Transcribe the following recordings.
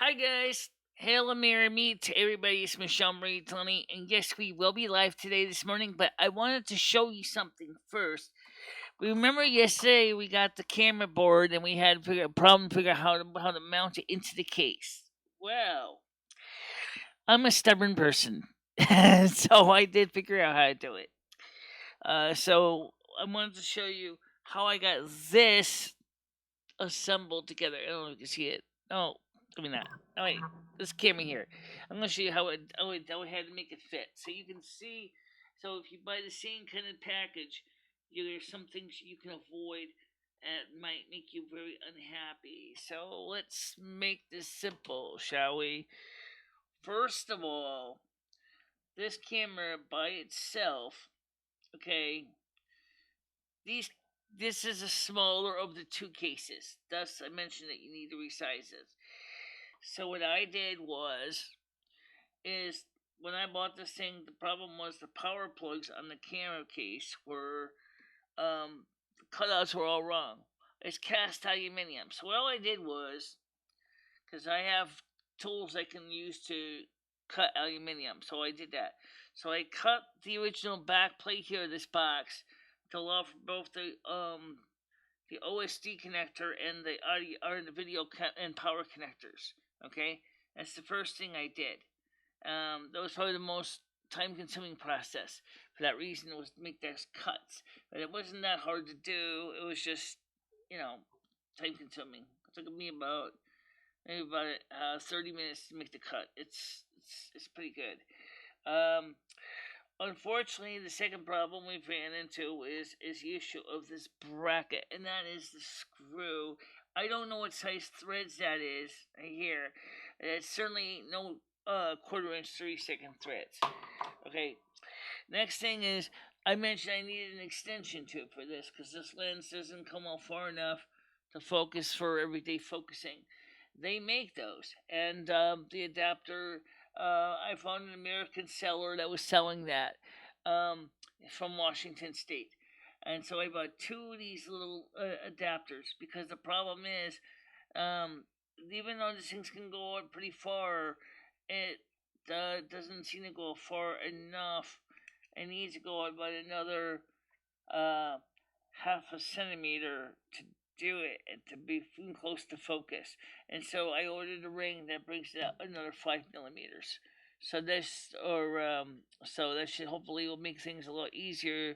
Hi guys, Hail Mary me to everybody. It's MicheleMarieDalene, and yes, we will be live today this morning. But I wanted to show you something first. Remember yesterday we got the camera board and we had a problem to figure out how to mount it into the case. Well, I'm a stubborn person, so I did figure out how to do it. So I wanted to show you how I got this assembled together. I don't know if you can see it. Oh, I mean that. Oh wait, this camera here. I'm gonna show you how I had to make it fit, so you can see. So if you buy the same kind of package, there's some things you can avoid and might make you very unhappy. So let's make this simple, shall we? First of all, this camera by itself, okay, these this is a smaller of the two cases. Thus, I mentioned that you need to resize it. So what I did is when I bought this thing, the problem was the power plugs on the camera case were the cutouts were all wrong. It's cast aluminium. So what all I did was, because I have tools I can use to cut aluminium, so I did that. So I cut the original back plate here of this box to allow for both the OSD connector and the audio or the video and power connectors. Okay, that's the first thing I did. That was probably the most time-consuming process. For that reason, it was to make those cuts, but it wasn't that hard to do. It was just, you know, time-consuming. It took me about maybe about 30 minutes to make the cut. It's pretty good. Um, Unfortunately, the second problem we ran into is the issue of this bracket, and that is the screw. I don't know what size threads that is here. It's certainly no quarter-inch 3-second threads. Okay. Next thing is I mentioned I needed an extension tube for this because this lens doesn't come out far enough to focus for everyday focusing. They make those, and the adapter. I found an American seller that was selling that um, from Washington State, and so I bought two of these little adapters because the problem is, um, even though these things can go out pretty far, it doesn't seem to go far enough. It needs to go out about another uh, half a centimeter to do it and to be close to focus. And so I ordered a ring that brings it out another 5 millimeters. So that should hopefully will make things a lot easier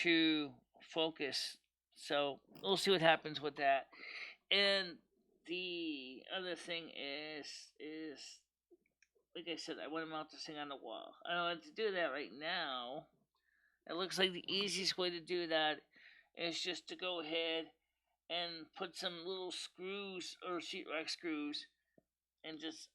to focus. So we'll see what happens with that. And the other thing is like I said, I want to mount this thing on the wall. I don't have to do that right now. It looks like the easiest way to do that is just to go ahead and put some little screws or sheetrock screws and just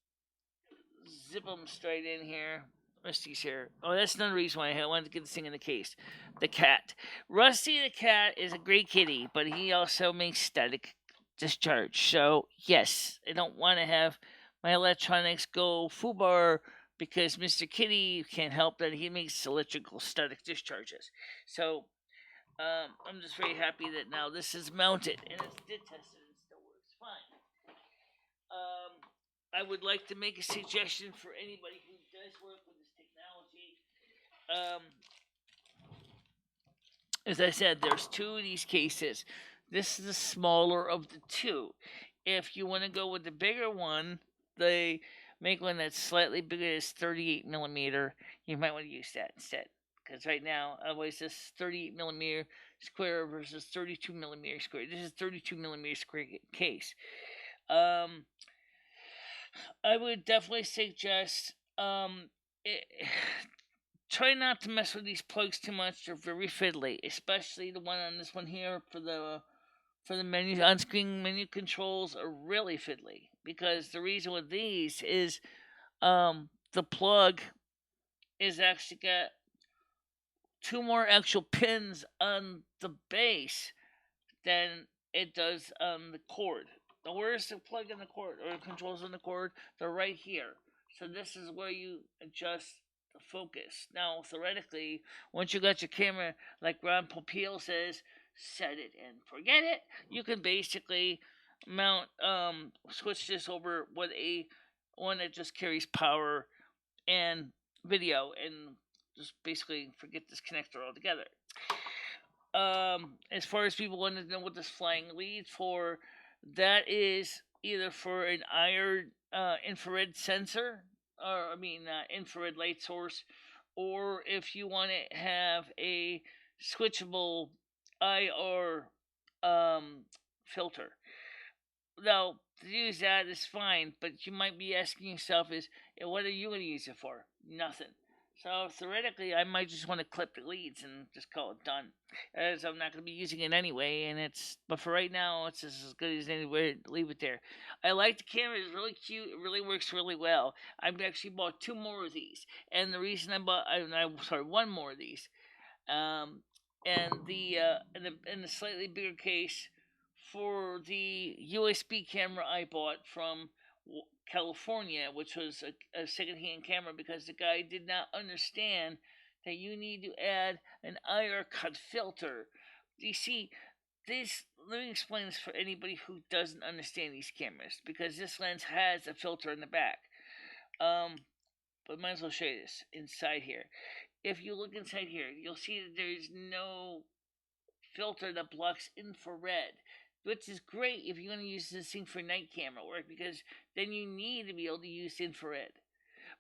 zip them straight in here. Rusty's here. Oh, that's another reason why I wanted to get this thing in the case. The cat. Rusty the cat is a great kitty, but he also makes static discharge. So, yes, I don't want to have my electronics go foobar because Mr. Kitty can't help that he makes electrical static discharges. So, I'm just very happy that now this is mounted and it's did tested and still works fine. I would like to make a suggestion for anybody who does work with this technology. Um, as I said, there's two of these cases. This is the smaller of the two. If you want to go with the bigger one, they make one that's slightly bigger, as 38 millimeter. You might want to use that instead. Because right now, otherwise, this 38 millimeter square versus 32 millimeter square. This is 32 millimeter square case. Um, I would definitely suggest it, try not to mess with these plugs too much. They're very fiddly, especially the one on this one here for the menu on-screen menu controls are really fiddly because the reason with these is the plug is actually got two more actual pins on the base than it does on the cord. Now, where's the plug in the cord or the controls on the cord? They're right here. So this is where you adjust the focus. Now, theoretically, once you got your camera, like Ron Popeil says, set it and forget it. You can basically switch this over with a one that just carries power and video, and just basically forget this connector altogether. As far as people want to know what this flying lead for, that is either for an IR infrared sensor, or infrared light source, or if you want to have a switchable IR filter. Now, to use that is fine, but you might be asking yourself is, what are you going to use it for? Nothing. So theoretically, I might just want to clip the leads and just call it done, as I'm not going to be using it anyway. But for right now, it's just as good as anywhere. Leave it there. I like the camera; it's really cute. It really works really well. I've actually bought two more of these, and the reason one more of these, um, and the slightly bigger case for the USB camera I bought from California, which was a secondhand camera, because the guy did not understand that you need to add an IR cut filter. You see, this. Let me explain this for anybody who doesn't understand these cameras, because this lens has a filter in the back. But might as well show you this inside here. If you look inside here, you'll see that there's no filter that blocks infrared, which is great if you're going to use this thing for night camera work, because then you need to be able to use infrared.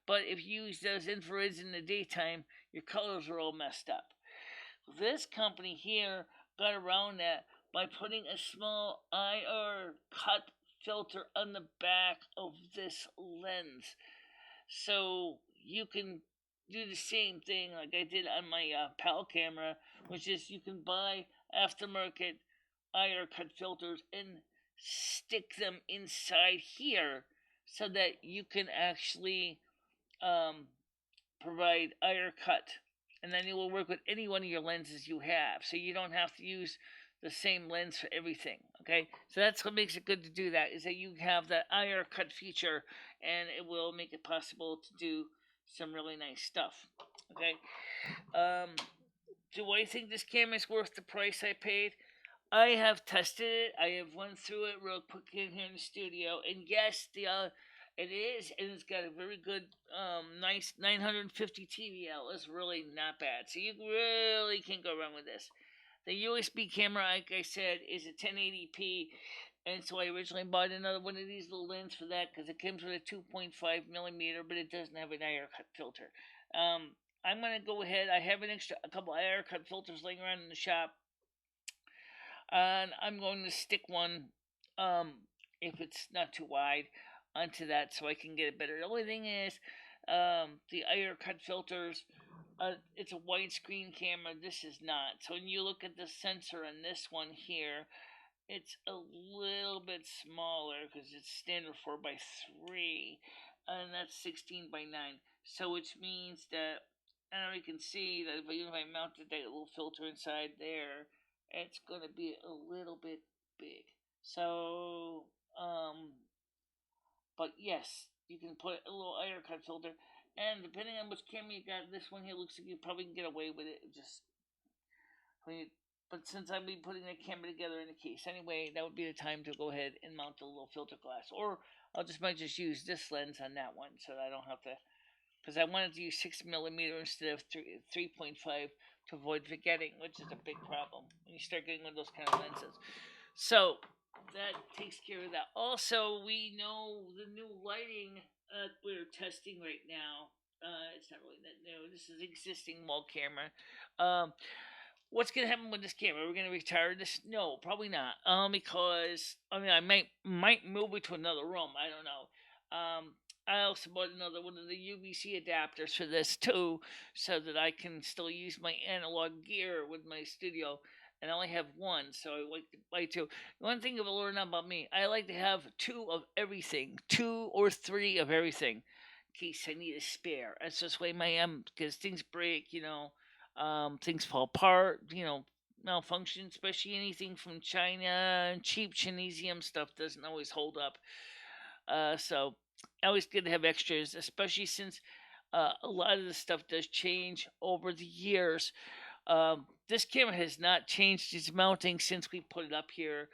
But if you use those infrareds in the daytime, your colors are all messed up. This company here got around that by putting a small IR cut filter on the back of this lens. So you can do the same thing like I did on my PAL camera, which is you can buy aftermarket IR cut filters and stick them inside here so that you can actually um, provide IR cut, and then it will work with any one of your lenses you have, so you don't have to use the same lens for everything. Okay, so that's what makes it good to do that, is that you have that IR cut feature, and it will make it possible to do some really nice stuff. Okay, um, do I think this camera is worth the price I paid? I have tested it. I have went through it real quick in here in the studio, and yes, it is, and it's got a very good, nice 950 TVL. It's really not bad, so you really can't go wrong with this. The USB camera, like I said, is a 1080p, and so I originally bought another one of these little lenses for that, because it comes with a 2.5 millimeter, but it doesn't have an IR cut filter. I'm gonna go ahead. I have a couple IR cut filters laying around in the shop, and I'm going to stick one, um, if it's not too wide, onto that so I can get it better. The only thing is, the IR cut filters, it's a widescreen camera. This is not. So when you look at the sensor on this one here, it's a little bit smaller because it's standard 4x3, and that's 16 by 9. So which means that, I know you can see that if I mounted that little filter inside there, it's going to be a little bit big. So, but yes, you can put a little IR cut filter, and depending on which camera you got, this one here looks like you probably can get away with it. But since I'll be putting the camera together in a case anyway, that would be the time to go ahead and mount a little filter glass, or might just use this lens on that one, so that I don't have to, because I wanted to use 6mm instead of 3.5 to avoid forgetting, which is a big problem when you start getting one of those kind of lenses. So that takes care of that. Also, we know the new lighting we're testing right now. It's not really that new. This is existing wall camera. What's gonna happen with this camera? We're gonna retire this? No, probably not. Because I might move it to another room. I don't know. I also bought another one of the UVC adapters for this too, so that I can still use my analog gear with my studio. And I only have one, so I like to buy two. One thing you've learned about me, I like to have two of everything, two or three of everything, in case I need a spare. That's just the way I am, because things break, things fall apart, malfunction, especially anything from China, and cheap Chinesium stuff doesn't always hold up. So always good to have extras, especially since a lot of the stuff does change over the years. This camera has not changed its mounting since we put it up here.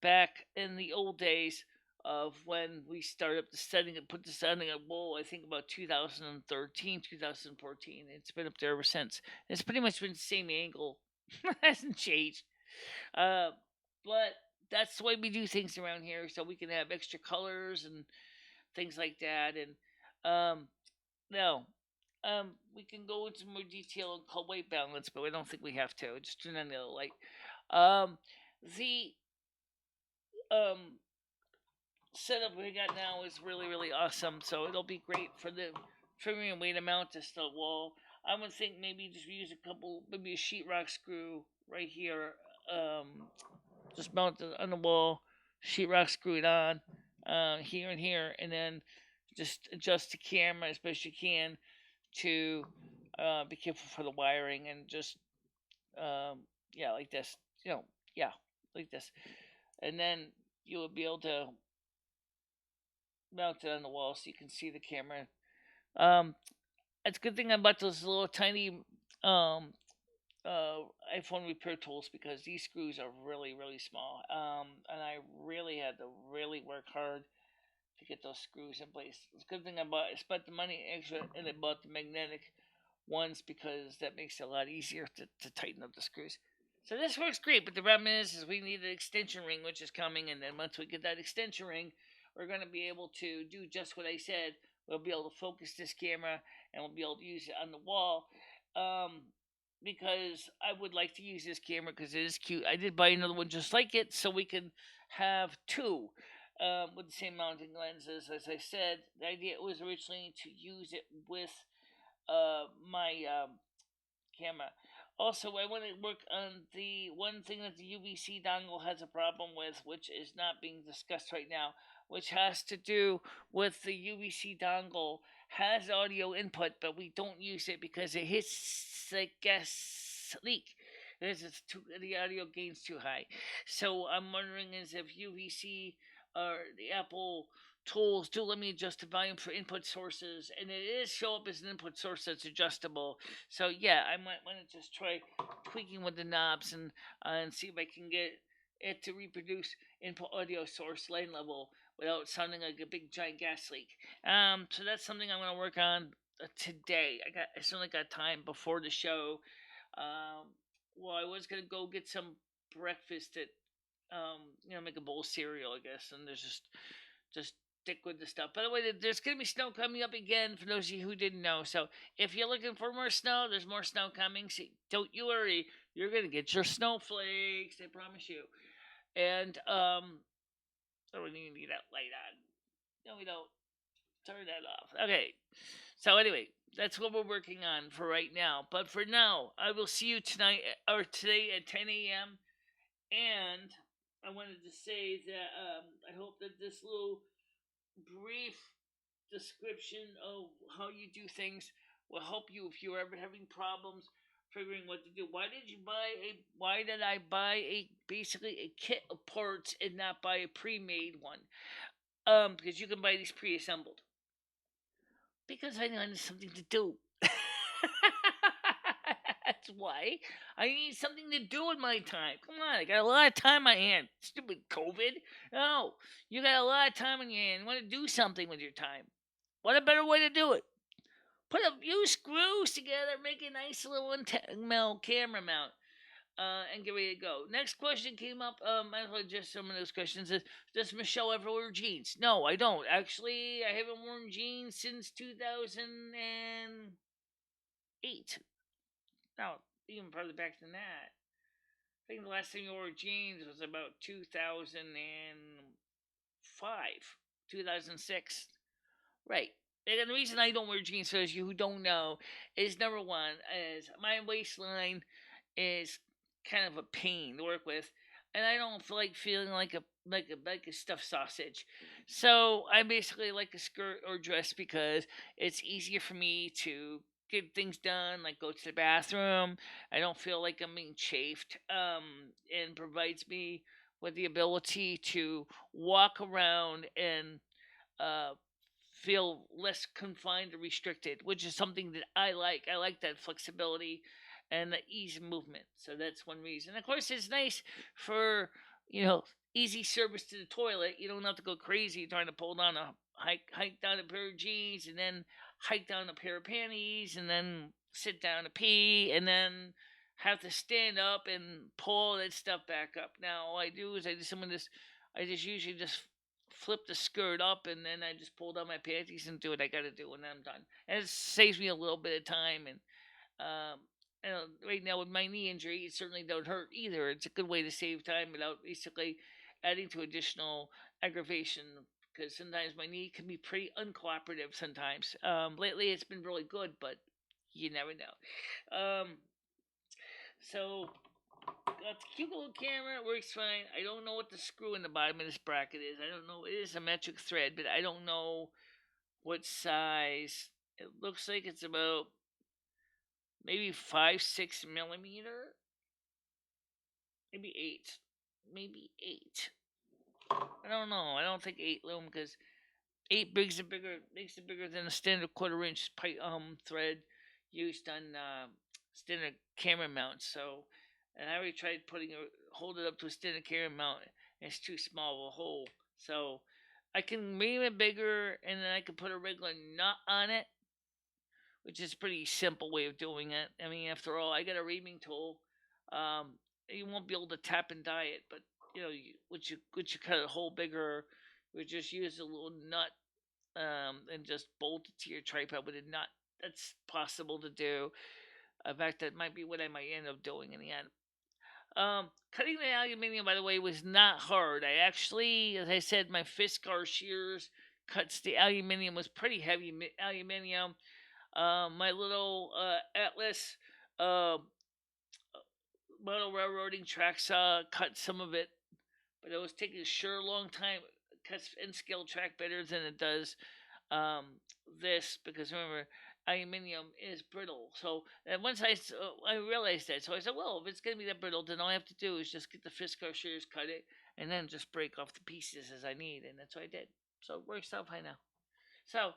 back in the old days of when we started the setting and put the setting up wool, I think about 2013, 2014. It's been up there ever since. It's pretty much been the same angle. It hasn't changed. Uh, but that's the way we do things around here, so we can have extra colors and things like that. And no, we can go into more detail on color white balance, but I don't think we have to. Just turn on the other light. Um, the um, setup we got now is really, really awesome. So it'll be great for the trimming and weight amount to the wall. I would think maybe just use a couple, maybe a sheetrock screw right here. Just mount it on the wall, sheetrock screw it on here and here, and then just adjust the camera as best you can to be careful for the wiring and just yeah, like this, yeah, like this, and then you will be able to mount it on the wall so you can see the camera. Um, it's a good thing about those little tiny um, iPhone repair tools because these screws are really, really small. And I really had to really work hard to get those screws in place. It's a good thing I spent the money extra and I bought the magnetic ones because that makes it a lot easier to tighten up the screws. So this works great, but the problem is we need an extension ring, which is coming, and then once we get that extension ring, we're going to be able to do just what I said. We'll be able to focus this camera, and we'll be able to use it on the wall. Because I would like to use this camera because it is cute. I did buy another one just like it, so we can have two with the same mounting lenses. As I said, the idea was originally to use it with my camera. Also, I want to work on the one thing that the UVC dongle has a problem with, which is not being discussed right now, which has to do with the UVC dongle has audio input, but we don't use it because it hits the gas leak. The audio gain's too high. So I'm wondering is if UVC or the Apple tools do let me adjust the volume for input sources, and it is show up as an input source that's adjustable. So yeah, I might want to just try tweaking with the knobs and see if I can get it to reproduce input audio source line level without sounding like a big giant gas leak. So that's something I'm going to work on today. I certainly got time before the show. Well, I was going to go get some breakfast at make a bowl of cereal, I guess, and there's just stick with the stuff. By the way, there's going to be snow coming up again for those of you who didn't know. So if you're looking for more snow, there's more snow coming. See, don't you worry. You're going to get your snowflakes. I promise you. And oh, we need that light on. No, we don't. Turn that off. Okay. So anyway, that's what we're working on for right now. But for now, I will see you tonight or today at 10 a.m. And I wanted to say that I hope that this little brief description of how you do things will help you if you're ever having problems figuring what to do. Why did I buy a basically a kit of parts and not buy a pre-made one? Because you can buy these pre-assembled. Because I wanted something to do. That's why I need something to do with my time. Come on, I got a lot of time on my hand. Stupid COVID. No, you got a lot of time on your hand. You want to do something with your time. What a better way to do it? Put a few screws together, make a nice little camera mount, and get ready to go. Next question came up. I just some of those questions. Does Michelle ever wear jeans? No, I don't. Actually, I haven't worn jeans since 2008. No, even further back than that. I think the last time you wore jeans was about 2005, 2006. Right. And the reason I don't wear jeans, for those of you who don't know, is number one, is my waistline is kind of a pain to work with, and I don't feel like feeling like a stuffed sausage. So I basically like a skirt or dress because it's easier for me to get things done, like go to the bathroom. I don't feel like I'm being chafed, and provides me with the ability to walk around and uh, feel less confined or restricted, which is something that I like. I like that flexibility and the ease of movement. So that's one reason. Of course, it's nice for easy service to the toilet. You don't have to go crazy trying to pull down a hike down a pair of jeans and then hike down a pair of panties and then sit down to pee and then have to stand up and pull that stuff back up. Now all I do is I just usually just flip the skirt up and then I just pull down my panties and do what I gotta do and then I'm done. And it saves me a little bit of time um right now with my knee injury it certainly don't hurt either. It's a good way to save time without basically adding to additional aggravation because sometimes my knee can be pretty uncooperative sometimes. Lately it's been really good, but you never know. So got the cute little camera, it works fine. I don't know what the screw in the bottom of this bracket is. I don't know. It is a metric thread, but I don't know what size. It looks like it's about maybe 5-6 millimeter, maybe 8. I don't know. I don't think 8 lume because 8 makes it bigger than a standard quarter-inch thread used on standard camera mounts. So, and I already tried hold it up to a standard camera mount, and it's too small of a hole. So, I can make it bigger, and then I can put a regular nut on it, which is a pretty simple way of doing it. I mean, after all, I got a reaming tool. Um, you won't be able to tap and die it, but you know, once you cut a hole bigger, you just use a little nut and just bolt it to your tripod with a nut. That's possible to do. In fact, that might be what I might end up doing in the end. Cutting the aluminium, by the way, was not hard. I actually, as I said, my Fiskar shears cuts the aluminium was pretty heavy aluminium. My little Atlas uh, model railroading tracks cut some of it, but it was taking a sure long time. It cuts N scale track better than it does um, this because remember aluminium is brittle. So and once I realized that, so I said, well, if it's gonna be that brittle, then all I have to do is just get the Fiskar shears, cut it, and then just break off the pieces as I need, and that's what I did. So it works out fine now. So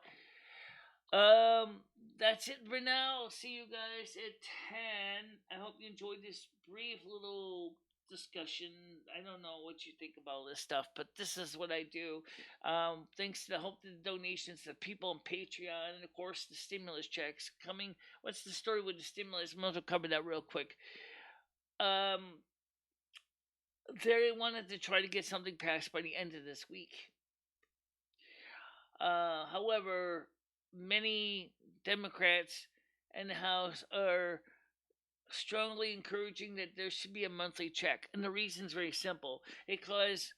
that's it for now. See you guys at 10. I hope you enjoyed this brief little discussion. I don't know what you think about this stuff, but this is what I do. Thanks to the donations to people on Patreon, and of course the stimulus checks coming. What's the story with the stimulus? Might as well cover that real quick. Um, they wanted to try to get something passed by the end of this week. However, many Democrats in the House are strongly encouraging that there should be a monthly check. And the reason is very simple because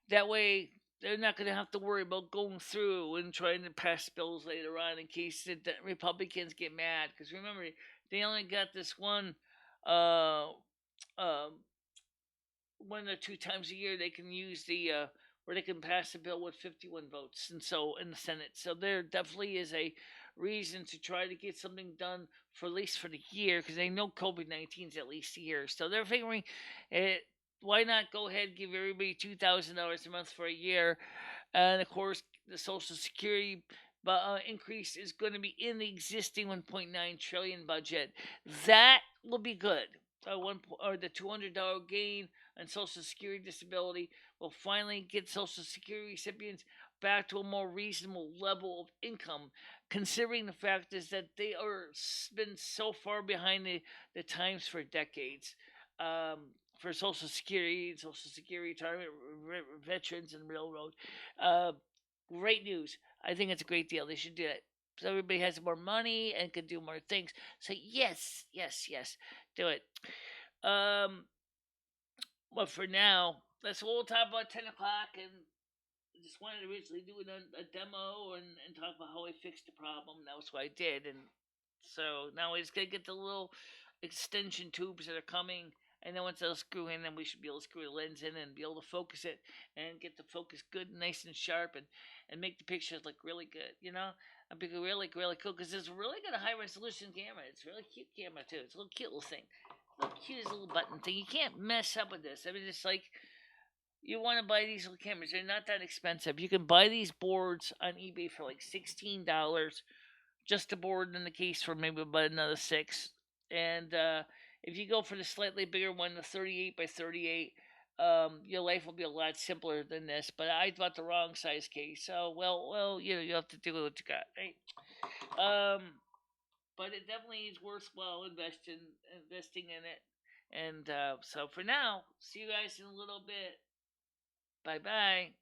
that way they're not going to have to worry about going through and trying to pass bills later on in case the Republicans get mad. Because remember, they only got this uh, um, 1 or 2 times a year they can use where they can pass a bill with 51 votes, and so in the Senate. So there definitely is a reason to try to get something done for at least for the year because they know COVID-19 is at least a year. So they're figuring, it, why not go ahead and give everybody $2,000 a month for a year, and of course the Social Security increase is going to be in the existing 1.9 trillion budget. That will be good. The $200 gain on Social Security disability will finally get Social Security recipients back to a more reasonable level of income, considering the fact is that they are been so far behind the times for decades. For Social Security retirement, veterans, and railroad. Uh, Great news. I think it's a great deal. They should do it. So everybody has more money and can do more things. So yes, yes, yes, do it. Um, but for now, we'll talk about 10 o'clock, and I just wanted to originally do a demo and talk about how I fixed the problem. That was what I did, and so now we just gotta get the little extension tubes that are coming, and then once they'll screw in, then we should be able to screw the lens in and be able to focus it and get the focus good, nice and sharp, and make the pictures look really good. You know, and be really cool because it's really good high resolution camera. It's a really cute camera too. It's a little cute little thing. Little cutest little button thing. You can't mess up with this. I mean, it's like you want to buy these little cameras. They're not that expensive. You can buy these boards on eBay for like $16. Just a board and the case for maybe about another $6. And if you go for the slightly bigger one, the 38 by 38, your life will be a lot simpler than this. But I bought the wrong size case, so you have to do what you got, right? But it definitely is worthwhile investing in it. And so for now, see you guys in a little bit. Bye bye.